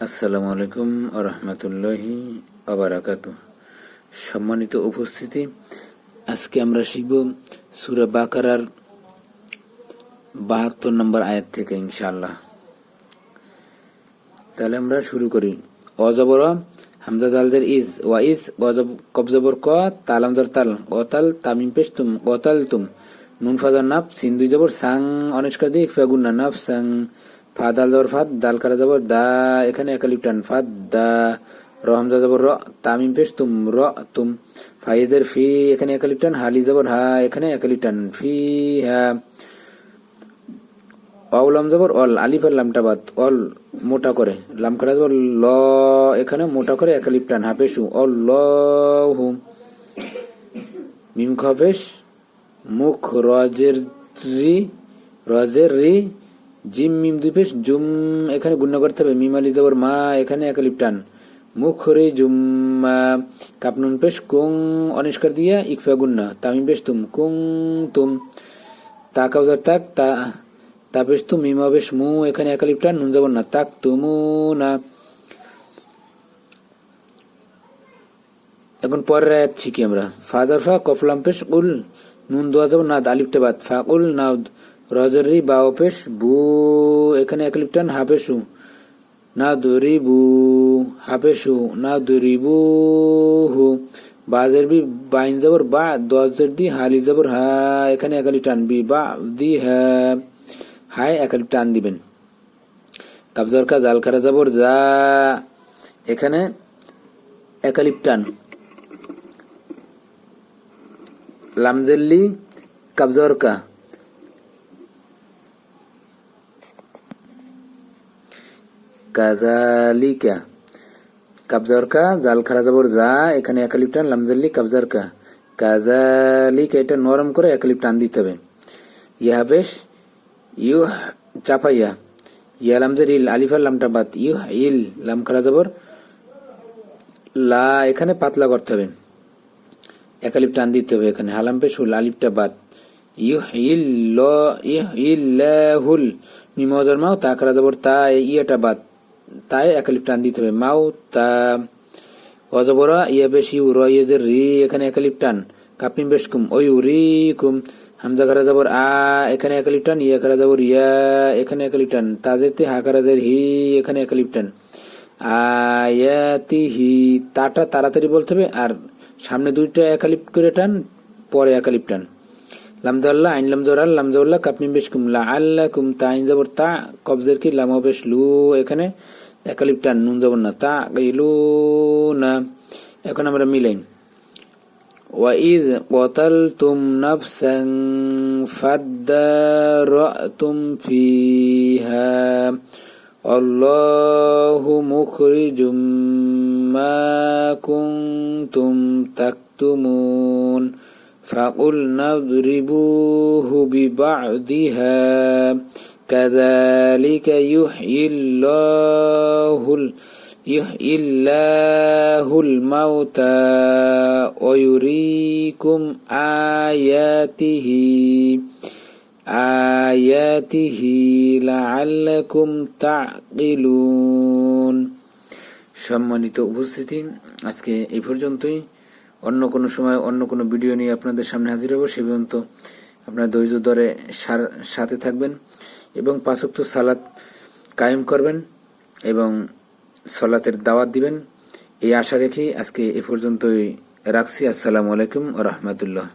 আসসালামু আলাইকুম ওয়া রাহমাতুল্লাহি ওয়া বারাকাতুহু। সম্মানিত উপস্থিতি, আজকে আমরা শিখব সূরা বাকারার 72 নম্বর আয়াত থেকে ইনশাআল্লাহ। তাহলে আমরা শুরু করি। অজবর হামজা জালদের ইজ ওয়া ইজ কবজবর ক তালামজার তাল গতাল তামিম পেশ তুম গতাল তুম নুন ফাজার নাফ সিন দুই জবর সাং অনিষ্কার দিয়ে ফাগুন্না নাফ সাং ফা দাল জবর ফাদ দাল কারা জবর দা এখানে একালিফ টান ফাদ দা র হামজা জবর র তামিম পেশ তুম র তুম ফাইজের ফি এখানে একালিফ টান হালি জবর হা এখানে একালিফ টান ফি হা অলাম জবর অল আলিফ আর লামটা বাদ অল মোটা করে লাম কাটা জবর ল এখানে মোটা করে একালিফ টান হাফেশু অল্লাহু মিম খফেশ মুখ রজের রি জিম মিম দুই পেশ জুম এখানে গুণনা করতে হবে মিম আলি জবর মা এখানে একালিফ টান মুখ রে জুম কাপ নুন পেশ কুং অনিষ্কার দিয়া ইকফা গুণনা তামিম পেশ তুম কুং তুম তা কাবজার তাক তা তাপেশ তু মিম বেশ মু এখানে একালিফ টান নুন জবর না তাক তুমু না। এখন পরের আয়াত শিখি আমরা। ফাজার ফা কফলাম পেশ উল নুন দোয়া যাব নাদ আলিফটা বাদ ফা উল নাউদ রজরি বাও পেশ বু এখানে একালিফ টান হাফেশু না দরিবু হাফেশু না দরিবু হু বাজের বি বাইন জবর বা দজের দি হালি জবর হা এখানে একালিফ টান বি বা দি হা হায় একালিফ টান দিবেন। কাবজার কা জাল খারা জবর যা এখানে একালিফ টান লামজেল্লি কাবজার কা কাজালিকা কাবজার কা জাল খারা জবর যা এখানে একালিফ টান লামজেল্লি কাবজার কা কাজালিকা এটা নরম করে একালিফ টান দিতে হবে। ইহা বেশ ইউ চাপাইয়া ইয়া লামজের ইল আলিফার লামটা বাদ ইউ ইল লাম খারা জবর লা এখানে পাতলা করতে হবে একালিফ টান দিতে হবে এখানে হালাম পেশ হুল আলিফটা বাদ ইউ ইল ল ইহ ইল্লাহুল মিম ওয়াজার মাও তা খারা জবর তা ইয়াটা বাদ তাই একালিফ টান দিতে হবে মাও তা অজবরা ইয়া বেশ ইউ র ইয়েজের রি এখানে একালিফ টান কাপিম বেশ কুম ওয়ু রি কুম হামজা খারা জবর আ এখানে একালিফ টান ইয়া খারা জবর ইয়া এখানে একালিফ টান তাজেতে হা খারা জের হি এখানে একালিফ টান আয়াতিহি তাটা তাড়াতাড়ি বলতে হবে আর সামনে দুইটা একালিফ করে টান পরে একালিফ টান লামজাল্লাহ আইন লামজরাল লামজাল্লাহ কাপিম বেশ কুম লা আল্লাহ কুম তা আইন জবর তা কবজের কি লাম বেশ লু এখানে একালিফ টান নুন জবর না তা গইলু না। এখন আমরা মিলাই وَإِذْ قَتَلْتُمْ نَفْسًا فَادَّارَأْتُمْ فِيهَا اللَّهُ مُخْرِجٌ مَا كُنْتُمْ تَكْتُمُونَ فَقُلْنَا اضْرِبُوهُ بِبَعْضِهَا كَذَلِكَ يُحْيِي اللَّهُ الْمَوْتَى وَيُرِيكُمْ آيَاتِهِ لَعَلَّكُمْ تَعْقِلُونَ। সম্মানিত উপস্থিতি, আজকে এই পর্যন্তই। অন্য কোনো সময় অন্য কোনো ভিডিও নিয়ে আপনাদের সামনে হাজির হব। সে পর্যন্ত আপনারা ধৈর্য ধরে সাথে থাকবেন এবং 5 ওয়াক্ত সালাত কায়েম করবেন এবং সালাতের দাওয়াত দিবেন এই আশা রেখে আজকে এ পর্যন্তই রাখছি। আসসালামু আলাইকুম ওয়া রাহমাতুল্লাহ।